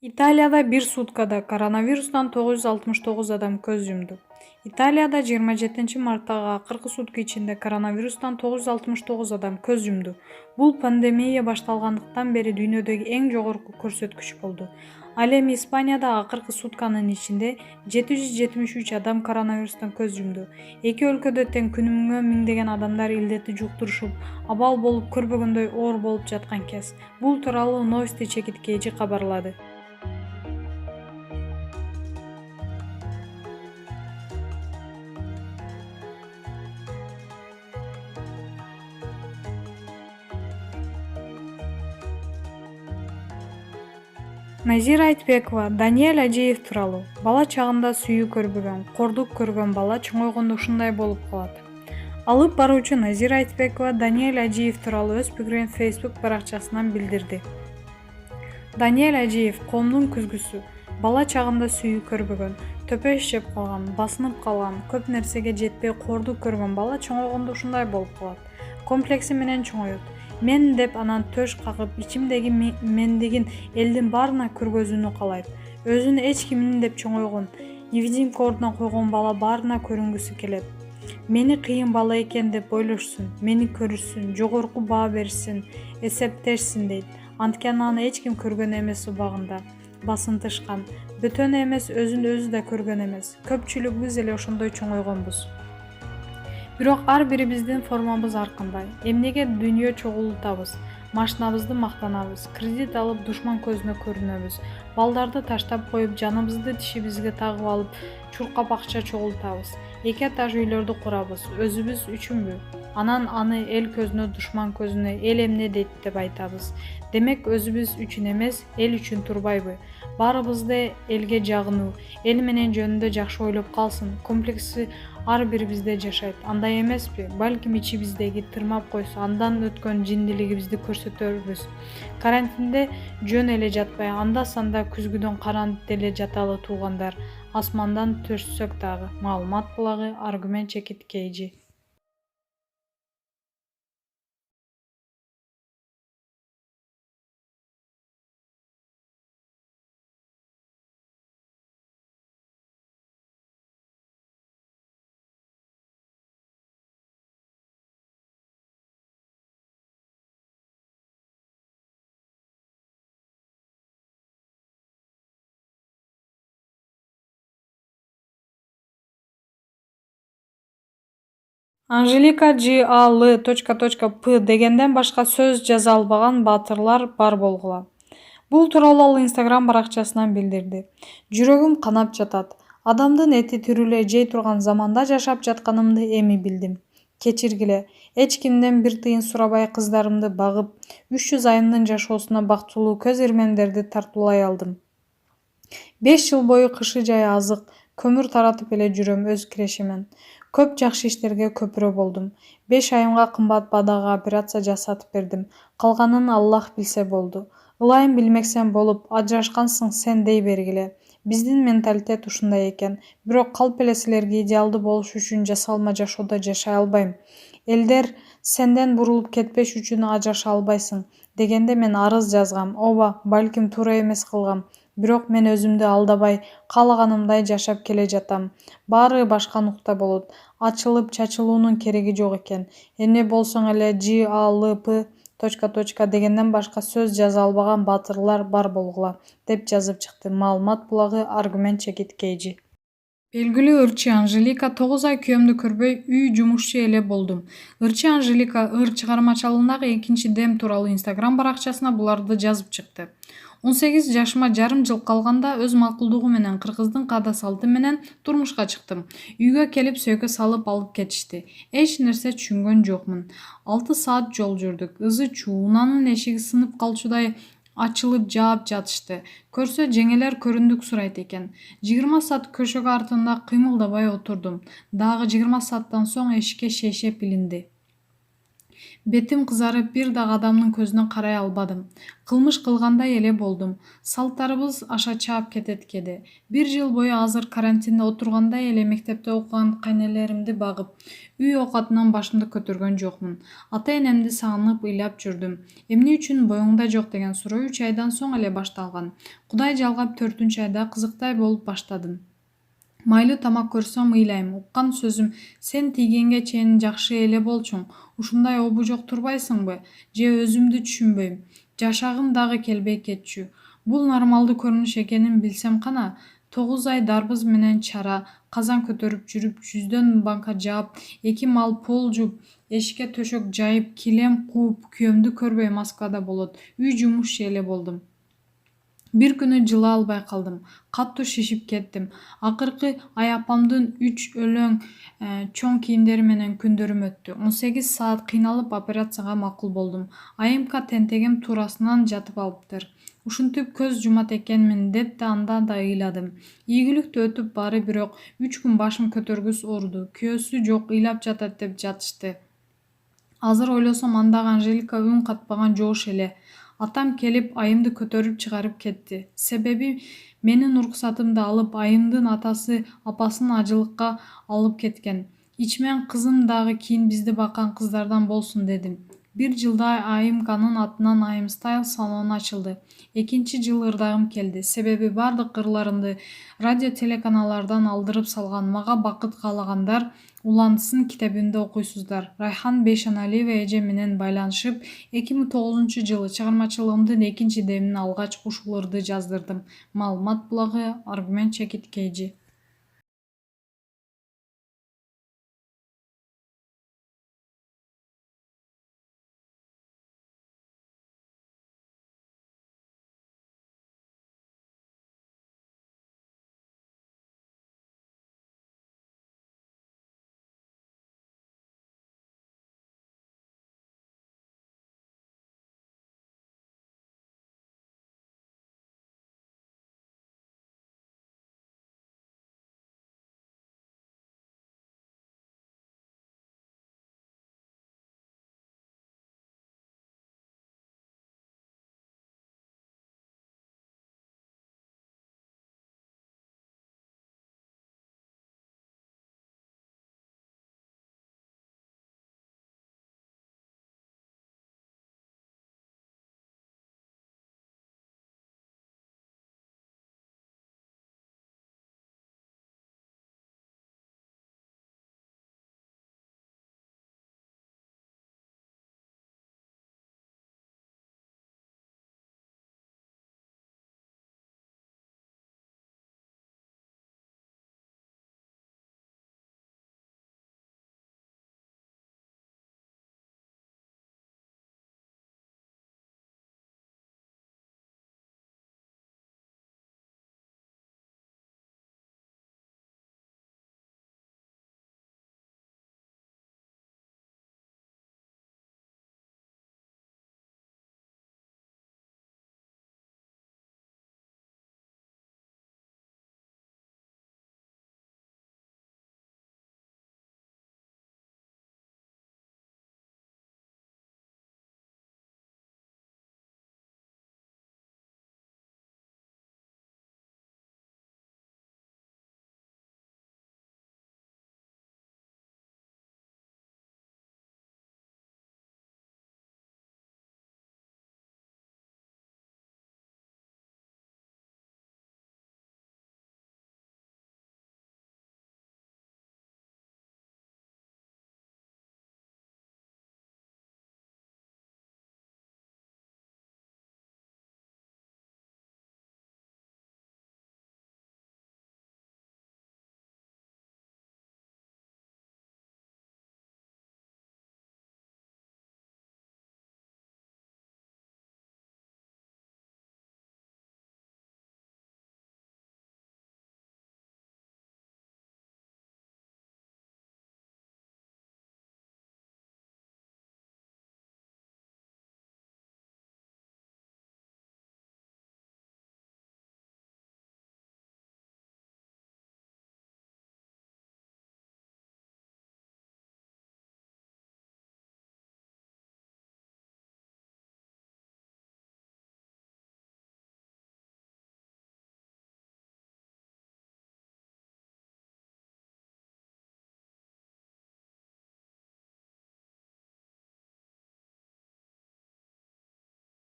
Италияда bir суткада коронавирустан 969 адам көз жұмды. Италияда 27 марттағы ақырғы сутка ичинде коронавирустан 969 адам көз жұмды. Бұл пандемия башталғандықтан бері дүйнөдөгү эң жогорку көрсөткүч болду. Ал эми Испанияда акыркы сутканын ичинде 773 адам коронавирустан көз жұмды. Эки өлкөдө тең күнүмгө миңдеген адамдар илдетти жуктурушуп, абал болуп көрбөгөндөй оор болуп жаткан кез. Бул тууралуу Новости чекиткейжи кабарлады. Назира Айтбекова Даниэль Ажиев тууралуу. Бала чагында сүйүү көрбөгөн, кордук көргөн бала чоңойгондо ушундай болуп калат. Алып баруучу Назира Айтбекова Даниэль Ажиев тууралуу өз пикирин Facebook баракчасынан билдирди. Даниэль Ажиев коомдун күзгүсү. Бала чагында сүйүү көрбөгөн, төпөш жеп калган, басынып калган, көп нерсеге жетпей кордук көргөн бала чоңойгондо ушундай болуп калат. Комплекси менен чоңойот. Мен деп анан төш кагып, ичимдеги мендигин элдин баарына көргөзүүнү каалайт. Өзүн эч кимдин деп чоңойгон, невидимка ордуна койгон бала баарына көрүнгүсү келет. Мени кыйын бала экен деп ойлошсун, мени көрүшсүн, жогорку баа беришсин, эсептешсин дейт. Анткени аны эч ким көргөн эмес убагында. Басынтышкан. Бөтөн эмес, өзүн өзү да көргөн эмес. Көпчүлүгүбүз эле ошондой чоңойгонбуз. Бирок ар бирибиздин формабыз ар кандай. Эмнеге дүйнө чогултабыз, машинабызды мактанабыз, кредит алып душман көзүнө көрүнөбүз, балдарды таштап коюп, жаныбызды тишибизге тагып алып, чуркап акча чогултабыз, эки этаж үйлөрдү курабыз, өзүбүз үчүнбү? Анан аны эл көзүнө, душман көзүнө эл эмне дейт деп айтабыз. Демек өзүбүз үчүн эмес, эл үчүн турбайбы? Баарыбызды элге жагынуу, эл менен жөнүндө жакшы ойлоп калсын, комплекси ар бирибизде жашайт. Андай эмеспи? Балким ичибиздеги тырмап койсо, андан өткөн жиндилигибизди көрсөтөрбүз. Карантинде жөн эле жатпай, анда-санда күзгүдөн каранып деле жаталы туугандар. Асмандан төшсөк дагы. Маалымат булагы Аргумент чекиткейжи. Анжелика G.A.L.P дегенден башка сөз жаза албаган баатырлар бар болгула. Бул тууралуу ал Instagram баракчасынан билдирди. Жүрөгүм канап жатат. Адамдын эти тирүүлө жей турган заманда жашап жатканымды эми билдим. Кечиргиле. Эч кимден бир тыйын сурабай кыздарымды багып, 300 айымдын жашоосуна бактылуу көз ирмемдерди тартуулай алдым. 5 жыл бою кышы жай азык, көмүр таратып эле жүрөм өз кирешимен. Көп жакшы иштерге көпүрө болдум. 5 айымга кымбат баадагы операция жасатып бердим. Калганын Аллах билсе болду. Ылайым билмексен болуп, ажырашкансың сен дей бергиле. Биздин менталитет ушундай экен. Бирок калп эле силерге идеалдуу болуш үчүн жасалма жашоодо жашай албайм. Элдер сенден бурулуп кетпеш үчүн ажыраша албайсың дегенде мен арыз жазгам. Ооба, балким туура эмес кылгам. Бирок мен өзүмдү алдабай, каалаганымдай жашап келе жатам. Баары башка нукта болот. Ачылып чачылуунун кереги жок экен. Эмне болсоң эле G.A.L.P. дегенден башка сөз жаза албаган баатырлар бар болгула, деп жазып чыкты. Маалымат булагы Аргумент чекиткейжи. Белгилүү ырчы Анжелика 9 ай күйөөмдү көрбөй үй жумушчу эле болдум. Ырчы Анжелика ыр чыгармачылыгындагы экинчи дем тууралуу Instagram баракчасына буларды жазып чыкты. 18 жашыма жарым жыл калганда өз макулдугу менен кыргыздын каада салты менен турмушка чыктым. Үйгө келип сөйкө салып алып кетишти. Эч нерсе түшүнгөн жокмун. 6 саат жол жүрдүк. Ызы-чуу, унаанын эшиги сынып калчудай ачылып жаап жатышты. Көрсө жеңелер көрүндүк сурайт экен. 20 саат көшөгө артында кыймылдабай отурдум. Дагы 20 сааттан соң эшикке шейшеп илинди. Бетим кызарып, бир дагы адамдын көзүнө карай албадым. Кылмыш кылгандай эле болдум. Салттарыбыз аша чаап кетет кеди. Бир жыл бою азыр карантинде отургандай эле мектепте окуган кайнелеримди багып, үй оокатынан башымды көтөргөн жокмун. Ата-энемди сагынып ыйлап жүрдүм. Эмне үчүн боюңда жок деген суроо 3 айдан соң эле башталган. Кудай жалгап 4-айда кызыктай болуп баштадым. Майлуу тамак көрсөм ыйлайм, уккан сөзүм сен тийгенге чейин жакшы эле болчуң, ушундай обу жок турбайсыңбы? Же өзүмдү түшүнбөйм, жашагым дагы келбей кетчү. Бул нормалдуу көрүнүш экенин билсем кана. 9 ай дарбыз менен чара, казан көтөрүп жүрүп, 100дөн банка жаап, 2 мал пол жууп, эшикке төшөк жайып, килем кууп, күйөөмдү көрбөй Москвада болот, үй жумушчу эле болдум. Бир күнү жыла албай калдым. Катуу шишип кеттим. Акыркы ай апамдын 3 өлөң чоң кийимдери менен күндөрүм өттү. 18 саат кыйналып операцияга макул болдум. Айымка тентегим туурасынан жатып алыптыр. Ушинтип көз жумат экенмин деп да анда да ыйладым. Ийгилик да өтүп баары бирок 3 күн башым көтөргүс ооруду. Күйөөсү жок, ыйлап жатат деп жатышты. Азыр ойлосом андагы Анжелика үн катпаган жоош эле. Атам келип айымды көтөрүп чыгарып кетти. Себеби менин уруксатымды алып, айымдын атасы апасын ажылыкка алып кеткен. Ичмен кызым дагы кийин бизди баккан кыздардан болсун дедим. Бир жылда айымканын атынан Айым Стайл салону ачылды. 2-жыл ырдагым келди. Себеби бардык ырларымды радио телеканалдардан алдырып салган. Мага бакыт каалагандар улантысын китебимди окуйсуздар. Райхан Бейшаналиева эже менен байланышып, 2009-жылы чыгармачылыгымдын 2 демин алгач ушул ырды жаздырдым. Маалымат булагы Аргумент Чекиткейji.